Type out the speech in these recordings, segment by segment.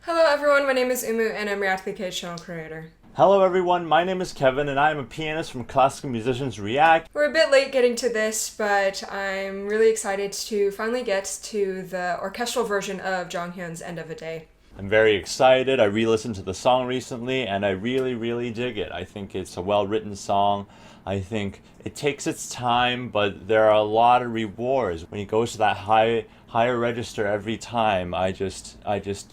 Hello everyone, my name is Umu and I'm React the channel creator. Hello everyone, my name is Kevin and I am a pianist from Classical Musicians React. We're a bit late getting to this, but I'm really excited to finally get to the orchestral version of Jonghyun's End of a Day. I'm very excited. I re-listened to the song recently and I really dig it. I think it's a well-written song. I think it takes its time, but there are a lot of rewards. When he goes to that higher register every time, I just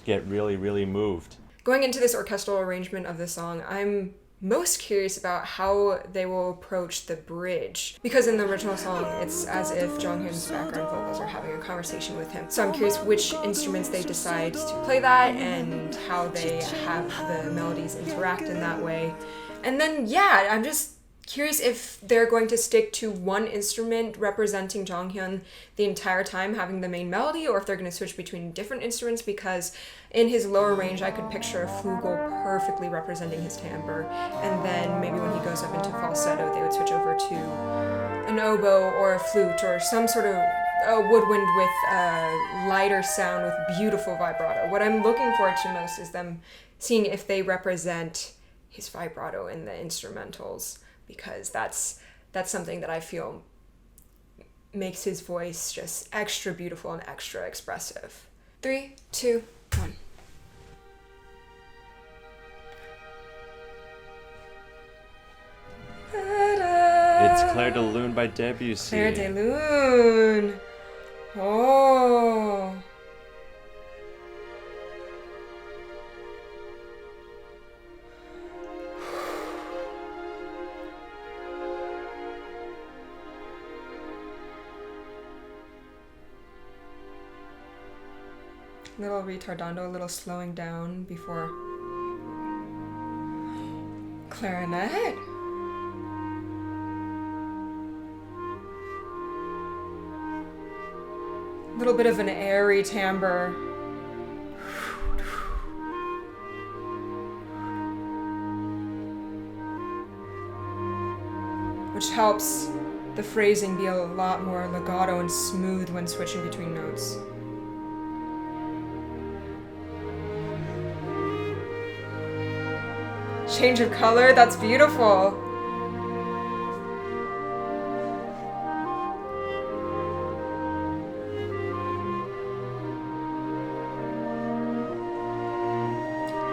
get really moved. Going into this orchestral arrangement of the song, I'm most curious about how they will approach the bridge. Because in the original song, it's as if Jonghyun's background vocals are having a conversation with him. So I'm curious which instruments they decide to play that and how they have the melodies interact in that way. And then, yeah, I'm just curious if they're going to stick to one instrument representing Jonghyun the entire time having the main melody, or if they're going to switch between different instruments, because in his lower range I could picture a flugel perfectly representing his timbre, and then maybe when he goes up into falsetto they would switch over to an oboe or a flute or some sort of woodwind with a lighter sound with beautiful vibrato. What I'm looking forward to most is them seeing if they represent his vibrato in the instrumentals, because that's something that I feel makes his voice just extra beautiful and extra expressive. 3, 2, 1. It's Clair de Lune by Debussy. Clair de Lune. Oh. Little retardando, a little slowing down before clarinet. A little bit of an airy timbre. Which helps the phrasing be a lot more legato and smooth when switching between notes. Change of color, that's beautiful.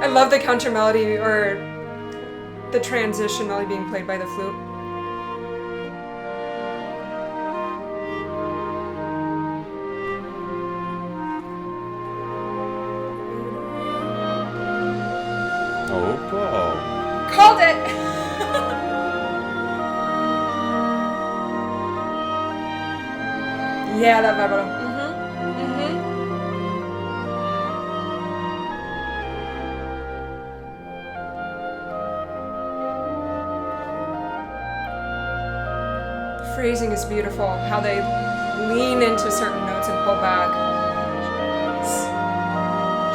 I love the counter melody, or the transition melody being played by the flute. Oh, Called it! Yeah, that vibrato. The phrasing is beautiful, how they lean into certain notes and pull back.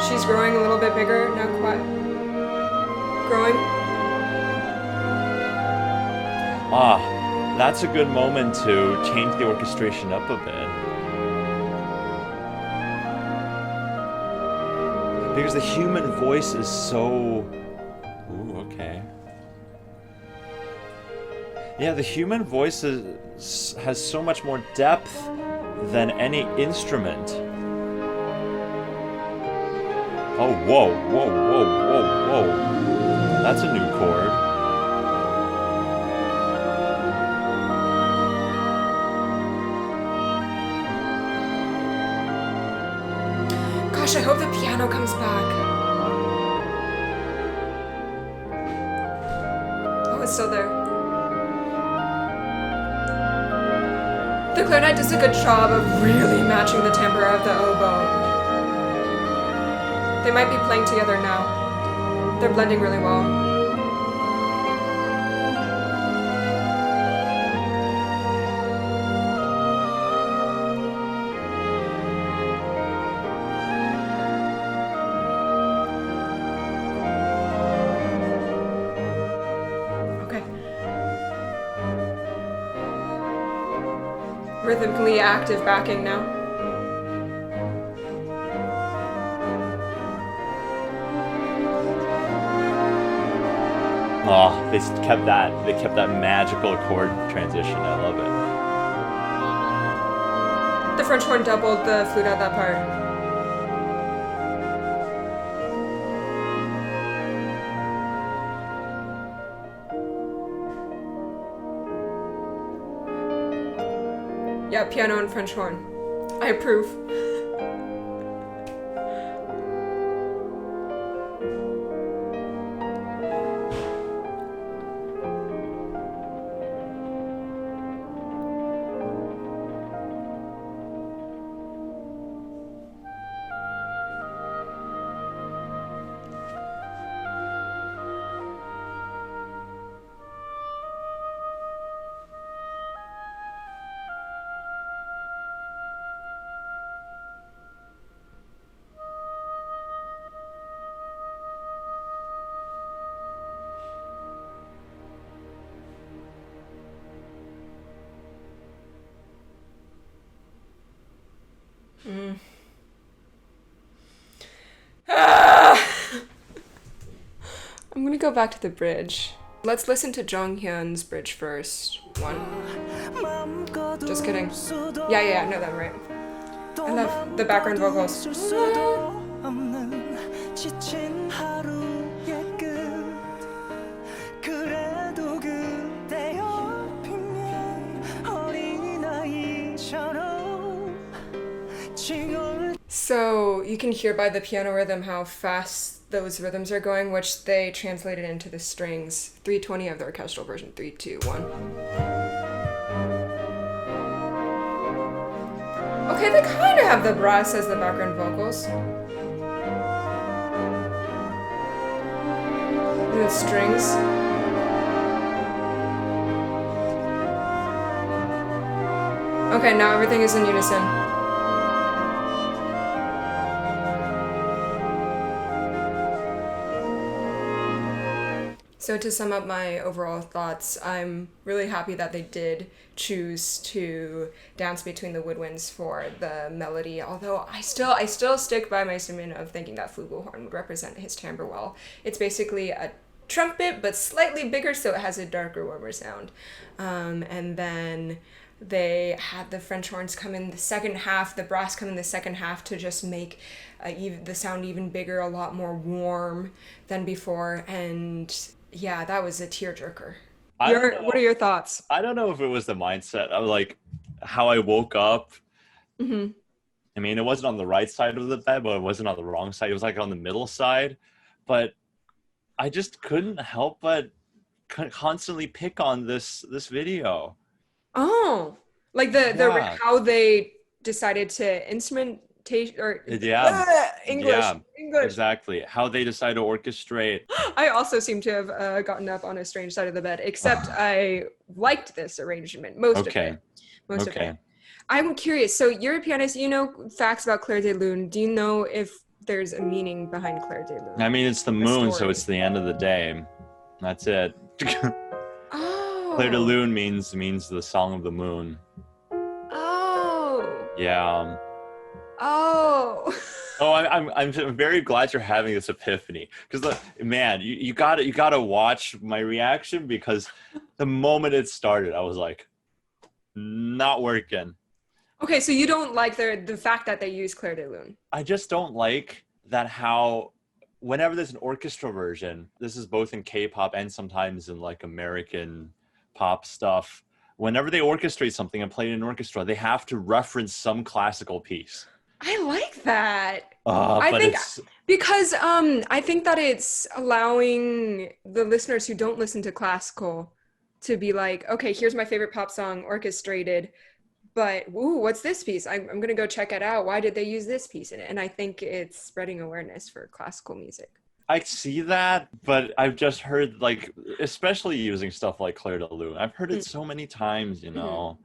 She's growing a little bit bigger, not quite. Growing. that's a good moment to change the orchestration up a bit. Because the human voice is so... Ooh, okay. Yeah, the human voice has so much more depth than any instrument. Oh, whoa. That's a new chord. Gosh, I hope the piano comes back. Oh, it's still there. The clarinet does a good job of really matching the timbre of the oboe. They might be playing together now. They're blending really well. Rhythmically active backing now. Oh, they kept that magical chord transition. I love it. The French horn doubled the flute at that part. Yeah, piano and French horn. I approve. I'm gonna go back to the bridge. Let's listen to Jonghyun's bridge first. One. Just kidding. Yeah, no, that right. I love the background vocals. So you can hear by the piano rhythm how fast those rhythms are going, which they translated into the strings. 320 of the orchestral version. 3, 2, 1. Okay, they kind of have the brass as the background vocals. And the strings. Okay, now everything is in unison. So to sum up my overall thoughts, I'm really happy that they did choose to dance between the woodwinds for the melody, although I still stick by my statement of thinking that flugelhorn would represent his timbre well. It's basically a trumpet, but slightly bigger, so it has a darker, warmer sound. And then they had the French horns come in the second half, the brass come in the second half to just make the sound even bigger, a lot more warm than before, and yeah, that was a tearjerker. What are your thoughts? I don't know if it was the mindset of like how I woke up. Mm-hmm. I mean, it wasn't on the right side of the bed, but it wasn't on the wrong side. It was like on the middle side. But I just couldn't help but constantly pick on this video. Oh, like the how they decided to instrumentation or English. Exactly. How they decide to orchestrate. I also seem to have gotten up on a strange side of the bed, except I liked this arrangement, most of it. Most of it. I'm curious, so you're a pianist, you know facts about Clair de Lune. Do you know if there's a meaning behind Clair de Lune? I mean, it's the moon, so it's the end of the day. That's it. Oh. Clair de Lune means the song of the moon. Oh. Yeah. Oh. Oh, I'm very glad you're having this epiphany, because man, you gotta watch my reaction, because the moment it started, I was like, not working. Okay, so you don't like the fact that they use Clair de Lune. I just don't like that how whenever there's an orchestra version, this is both in K-pop and sometimes in like American pop stuff. Whenever they orchestrate something and play it in an orchestra, they have to reference some classical piece. I like that. Because I think that it's allowing the listeners who don't listen to classical to be like, okay, here's my favorite pop song orchestrated, but ooh, what's this piece? I'm gonna go check it out. Why did they use this piece in it? And I think it's spreading awareness for classical music. I see that, but I've just heard, like, especially using stuff like Clair de Lune, I've heard it so many times, you know.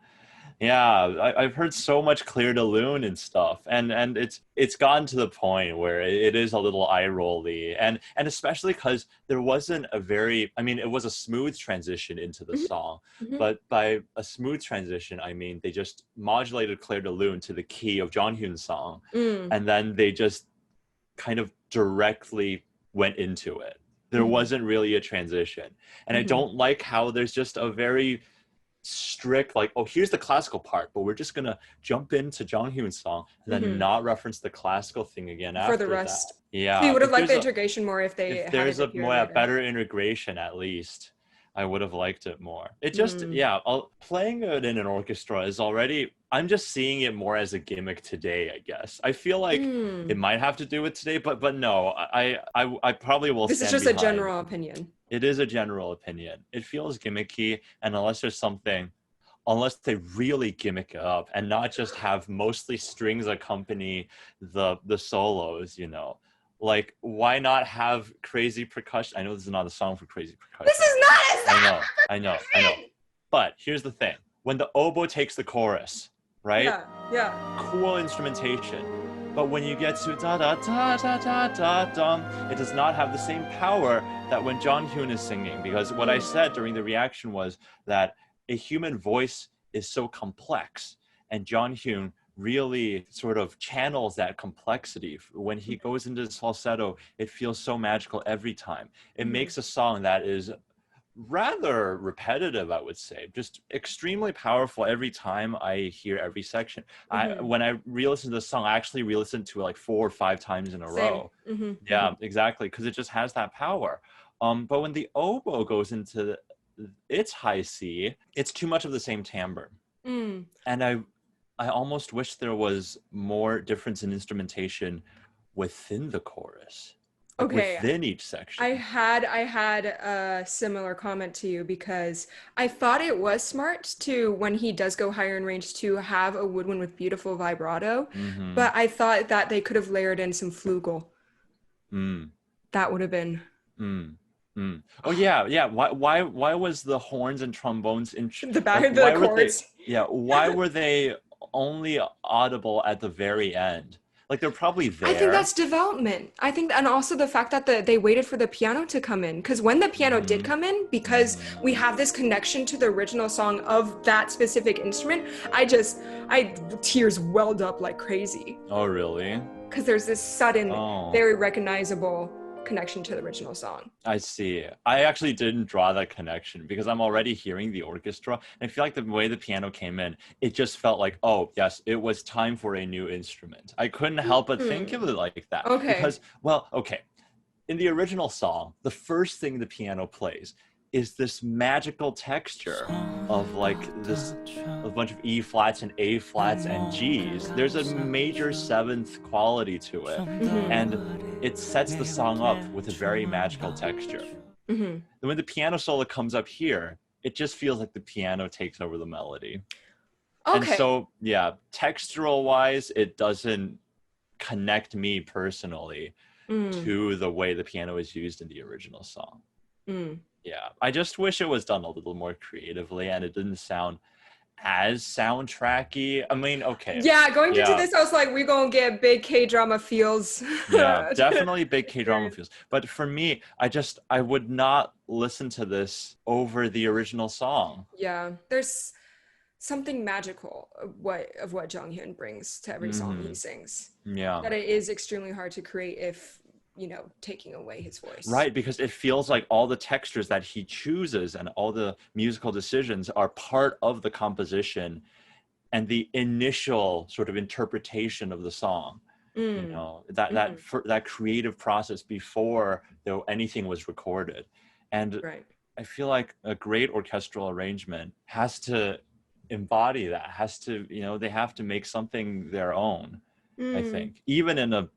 Yeah, I've heard so much Clair de Lune and stuff, and it's gotten to the point where it is a little eye-rolly, and especially because there wasn't it was a smooth transition into the song, but by a smooth transition, I mean they just modulated Clair de Lune to the key of Jonghyun's song, and then they just kind of directly went into it. There wasn't really a transition. And I don't like how there's just a very strict, like, oh, here's the classical part, but we're just gonna jump into Jonghyun's song and then not reference the classical thing again For the after that. rest. So you Yeah, would have liked the integration more if they if had there's it a appear more later. better integration, at least I would have liked it more. It just, yeah, playing it in an orchestra is already, I'm just seeing it more as a gimmick today, I guess. I feel like it might have to do with today, but no, I probably will This is stand just behind. a general opinion. It is a general opinion. It feels gimmicky, and unless there's something, unless they really gimmick it up and not just have mostly strings accompany the solos, you know. Like, why not have crazy percussion? I know this is not a song for crazy percussion. This is not a song. I know. But here's the thing. When the oboe takes the chorus, right? Yeah. Cool instrumentation. But when you get to da da da da da da dum, it does not have the same power that when Jonghyun is singing. Because what I said during the reaction was that a human voice is so complex, and Jonghyun really sort of channels that complexity. When he goes into the falsetto, it feels so magical every time. It makes a song that is rather repetitive, I would say, just extremely powerful every time I hear every section. When I re-listen to the song, I actually re-listen to it like 4 or 5 times in a row. Yeah, exactly, because it just has that power. But when the oboe goes into its high C, it's too much of the same timbre. And I almost wish there was more difference in instrumentation within the chorus. Like within each section. I had a similar comment to you, because I thought it was smart to, when he does go higher in range, to have a woodwind with beautiful vibrato, but I thought that they could have layered in some flugel. That would have been. Oh yeah. Why was the horns and trombones in the back, the chords? Why were they only audible at the very end? Like, they're probably there. I think that's development. I think, and also the fact that they waited for the piano to come in, because when the piano did come in, because we have this connection to the original song of that specific instrument, tears welled up like crazy. Oh, really? Because there's this sudden, very recognizable connection to the original song. I see. I actually didn't draw that connection because I'm already hearing the orchestra, and I feel like the way the piano came in, it just felt like, oh yes, it was time for a new instrument. I couldn't help but think of it like that. Because, in the original song, the first thing the piano plays is this magical texture of like a bunch of E flats and A flats and G's. There's a major 7th quality to it, and it sets the song up with a very magical texture. Then when the piano solo comes up here, it just feels like the piano takes over the melody. And so, yeah, textural wise, it doesn't connect me personally to the way the piano is used in the original song. Yeah, I just wish it was done a little more creatively, and it didn't sound as soundtracky. I mean, going into this, I was like, we're gonna get big K-drama feels. Yeah, definitely big K-drama feels. But for me, I would not listen to this over the original song. Yeah, there's something magical of what Jonghyun brings to every song he sings. Yeah, that it is extremely hard to create if, taking away his voice. Right, because it feels like all the textures that he chooses and all the musical decisions are part of the composition and the initial sort of interpretation of the song. That creative process before anything was recorded. And I feel like a great orchestral arrangement has to embody that, they have to make something their own, I think, even in a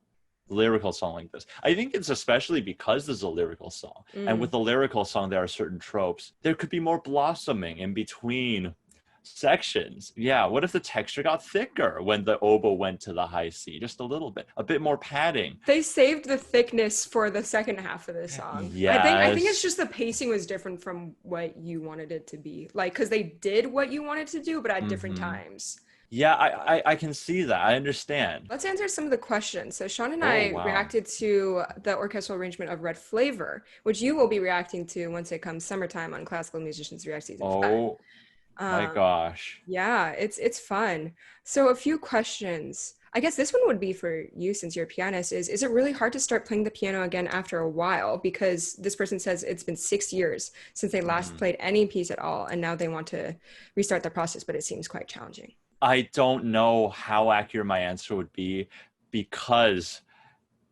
lyrical song like this. I think it's especially because this is a lyrical song, and with a lyrical song there are certain tropes. There could be more blossoming in between sections. Yeah, what if the texture got thicker when the oboe went to the high C, just a little bit, a bit more padding? They saved the thickness for the second half of the song. Yes. I think it's just the pacing was different from what you wanted it to be, like, because they did what you wanted to do but at different times. Yeah, I can see that. I understand. Let's answer some of the questions. So Sean and I reacted to the orchestral arrangement of Red Flavor, which you will be reacting to once it comes summertime on Classical Musicians React Season 5. My gosh. Yeah, it's fun. So a few questions. I guess this one would be for you since you're a pianist. Is it really hard to start playing the piano again after a while? Because this person says it's been 6 years since they last Mhm. played any piece at all, and now they want to restart the process, but it seems quite challenging. I don't know how accurate my answer would be because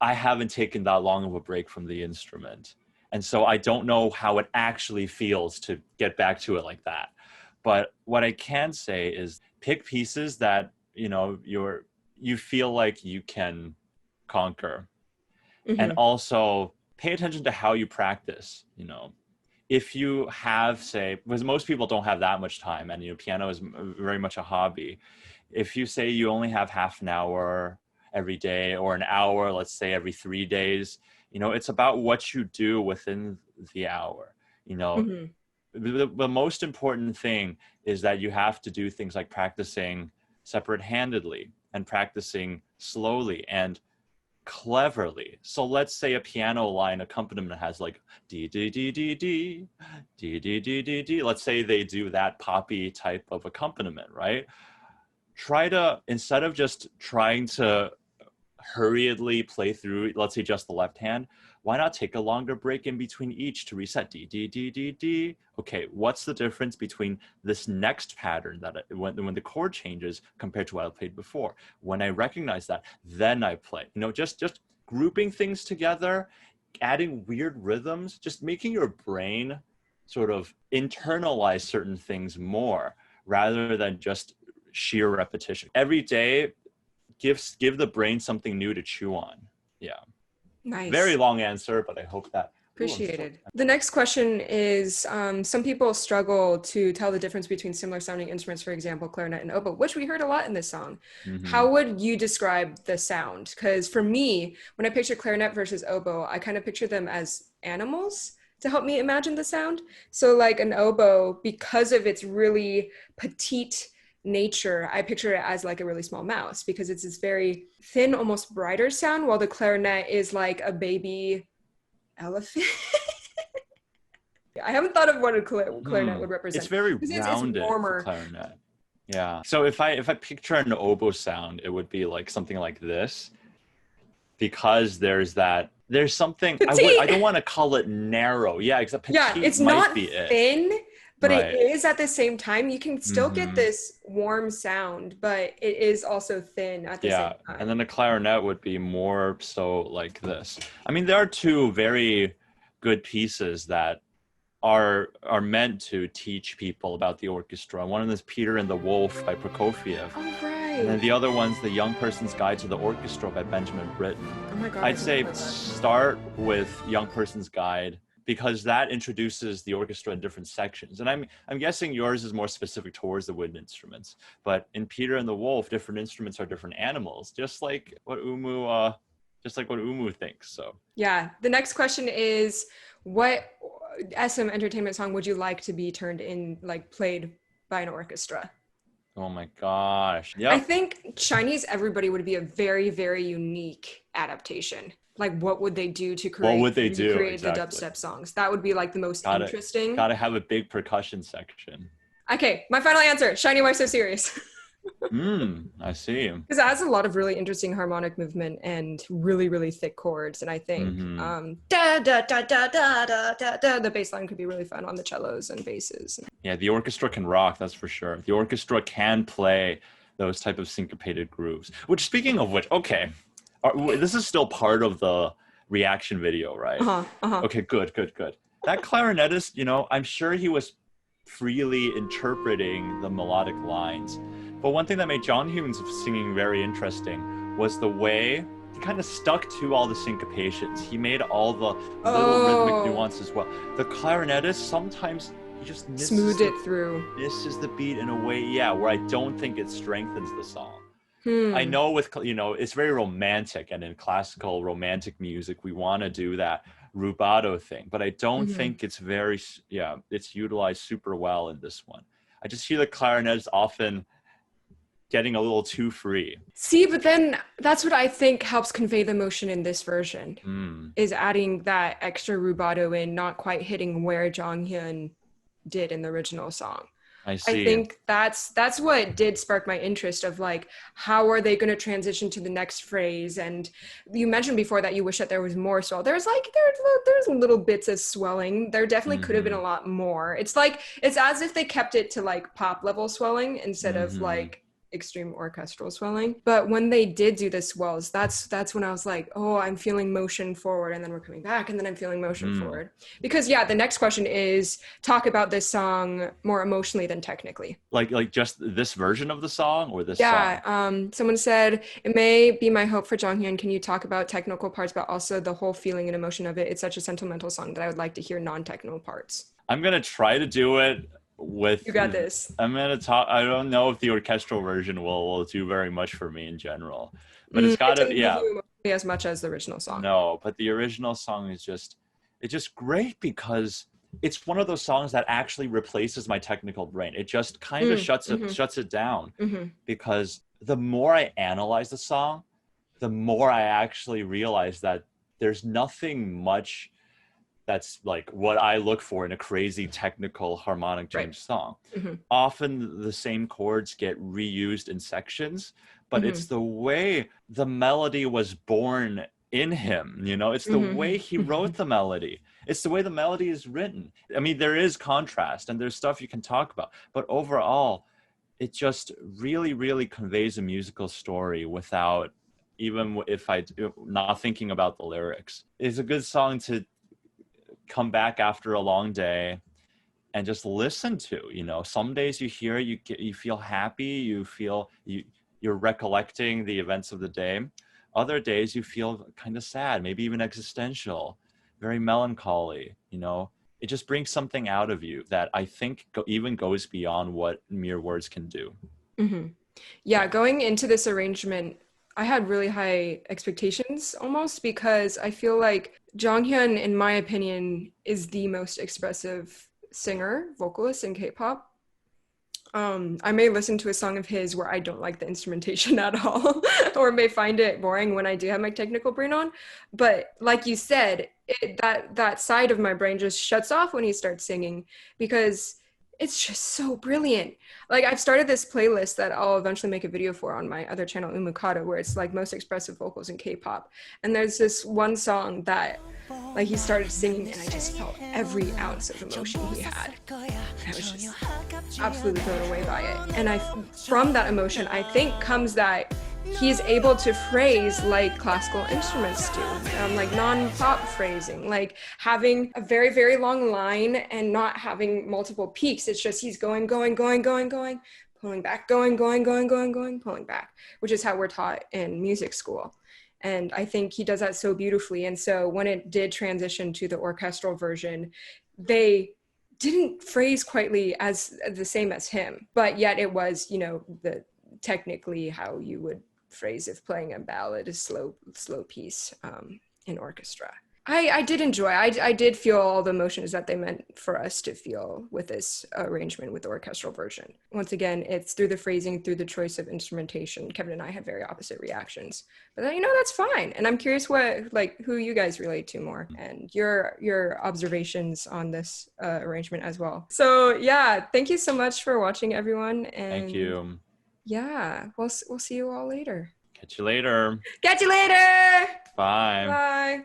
I haven't taken that long of a break from the instrument. And so I don't know how it actually feels to get back to it like that. But what I can say is pick pieces that, you feel like you can conquer. And Hmm. also pay attention to how you practice, if you have, say, because most people don't have that much time, and piano is very much a hobby. If you say you only have half an hour every day, or an hour, let's say every 3 days, it's about what you do within the hour. you know Hmm. the most important thing is that you have to do things like practicing separate handedly and practicing slowly and cleverly. So let's say a piano line accompaniment has like D D D D D D D D D D. Let's say they do that poppy type of accompaniment, right? Try to, instead of just trying to hurriedly play through, let's say just the left hand, why not take a longer break in between each to reset? D D D D D. Okay, what's the difference between this next pattern that when the chord changes compared to what I played before? When I recognize that, then I play. Just grouping things together, adding weird rhythms, just making your brain sort of internalize certain things more rather than just sheer repetition. Every day, give the brain something new to chew on. Yeah. Very Nice. long answer, but I hope that. Ooh, I'm so. Appreciated. The next question is some people struggle to tell the difference between similar sounding instruments, for example, clarinet and oboe, which we heard a lot in this song. Mm-hmm. How would you describe the sound? Because for me, when I picture clarinet versus oboe, I kind of picture them as animals to help me imagine the sound. So, like an oboe, because of its really petite nature, I picture it as like a really small mouse because it's this very thin, almost brighter sound, while the clarinet is like a baby elephant. I haven't thought of what a clarinet would It's represent very because it's rounded for warmer. clarinet. Yeah. So if I picture an oboe sound, it would be like something like this, because there's something I don't Petite. want to call it narrow. Yeah, except Yeah, petite it's might not be it. thin, but it Right. is at the same time. You can still get Mm-hmm. this warm sound, but it is also thin at the same Yeah. And time. then the clarinet would be more so like this. I mean, there are two very good pieces that are meant to teach people about the orchestra. One of them is Peter and the Wolf by Prokofiev, Oh, and then right. the other one's The Young Person's Guide to the Orchestra by Benjamin Britten. Oh my God, I I'd forgot say about that. start with Young Person's Guide because that introduces the orchestra in different sections. And I'm guessing yours is more specific towards the wind instruments. But in Peter and the Wolf, different instruments are different animals, just like what Umu thinks. So Yeah. The next question is, what SM entertainment song would you like to be turned in, like played by an orchestra? oh my gosh. I Yep. think Chinese Everybody would be a very, very unique adaptation. Like, what would they do to What create would they do recreate the exactly? dubstep songs? That would be like the most Gotta interesting. gotta have a big percussion section. Okay, my final answer: Shiny Why So Serious. I see. Because it has a lot of really interesting harmonic movement and really, really thick chords. And I think Mm-hmm. da da da da da da da da, the bass line could be really fun on the cellos and basses. Yeah, the orchestra can rock, that's for sure. The orchestra can play those type of syncopated grooves. Which, speaking of which, okay, this is still part of the reaction video, right? Uh-huh, uh-huh. Okay, good, good, good. That clarinetist, I'm sure he was freely interpreting the melodic lines. But one thing that made Jonghyun's singing very interesting was the way he kind of stuck to all the syncopations. He made all the little rhythmic Oh, nuances well. The clarinetist, sometimes he just smooth it through. misses the beat in a way, yeah, where I don't think it strengthens the song. I Hmm. know it's very romantic, and in classical romantic music, we want to do that rubato thing, but I don't Mm-hmm. think it's utilized super well in this one. I just hear the clarinets often getting a little too free. See, but then that's what I think helps convey the emotion in this version, Mm. is adding that extra rubato in, not quite hitting where Jonghyun did in the original song. I I see. think that's what did spark my interest of like, how are they going to transition to the next phrase? And you mentioned before that you wish that there was more swell. There's little bits of swelling. There definitely could have been Mm-hmm. a lot more. It's like it's as if they kept it to like pop level swelling instead of Mm-hmm. like extreme orchestral swelling. But when they did do the swells, that's when I was like, oh, I'm feeling motion forward, and then we're coming back, and then I'm feeling motion Mm. forward. Because yeah, the next question is talk about this song more emotionally than technically. Like just this version of the song or this Yeah, song? someone said it may be my hope for Jonghyun. Can you talk about technical parts, but also the whole feeling and emotion of it? It's such a sentimental song that I would like to hear non-technical parts. I'm gonna try to do it You with. got this. I'm gonna talk. I don't know if the orchestral version will do very much for me in general, but it's It gotta. didn't move Yeah, you emotionally as much as the original song. no. But the original song is just, it's just great because it's one of those songs that actually replaces my technical brain. It just kind of Mm-hmm, shuts it down mm-hmm. because the more I analyze the song, the more I actually realize that there's nothing much that's like what I look for in a crazy technical harmonic Right. change song. Mm-hmm, Often the same chords get reused in sections, but mm-hmm, it's the way the melody was born in him, you know, it's the way he mm-hmm. wrote the melody. It's the way the melody is written. I mean, there is contrast and there's stuff you can talk about, but overall, it just really, really conveys a musical story without even if I not thinking about the lyrics. It's a good song to come back after a long day and just listen to. You know, some days you hear it, you feel happy, you're recollecting the events of the day. Other days you feel kind of sad, maybe even existential, very melancholy. You know, it just brings something out of you that I think even goes beyond what mere words can do. Mm-hmm. Yeah, Yeah. going into this arrangement, I had really high expectations almost because I feel like Jonghyun, in my opinion, is the most expressive singer, vocalist in K-pop. I may listen to a song of his where I don't like the instrumentation at all, or may find it boring when I do have my technical brain on. But like you said, that side of my brain just shuts off when he starts singing because it's just so brilliant. Like I've started this playlist that I'll eventually make a video for on my other channel, Umukata, where it's like most expressive vocals in K-pop. And there's this one song that like he started singing and I just felt every ounce of emotion he had. And I was just absolutely blown away by it. And from that emotion, I think comes that he is able to phrase like classical instruments do, like non-pop phrasing, like having a very, very long line and not having multiple peaks. It's just he's going, going, going, going, going, pulling back, going, going, going, going, going, pulling back, which is how we're taught in music school. And I think he does that so beautifully. And so when it did transition to the orchestral version, they didn't phrase quietly as the same as him, but yet it was, the technically how you would phrase if playing a ballad, a slow piece in orchestra. I did enjoy. I did feel all the emotions that they meant for us to feel with this arrangement with the orchestral version. Once again, it's through the phrasing, through the choice of instrumentation. Kevin and I had very opposite reactions, but that's fine. And I'm curious who you guys relate to more and your observations on this arrangement as well. So yeah, thank you so much for watching, everyone. Thank And you. yeah, we'll see you all later. Catch you later. Catch you later. Bye. Bye.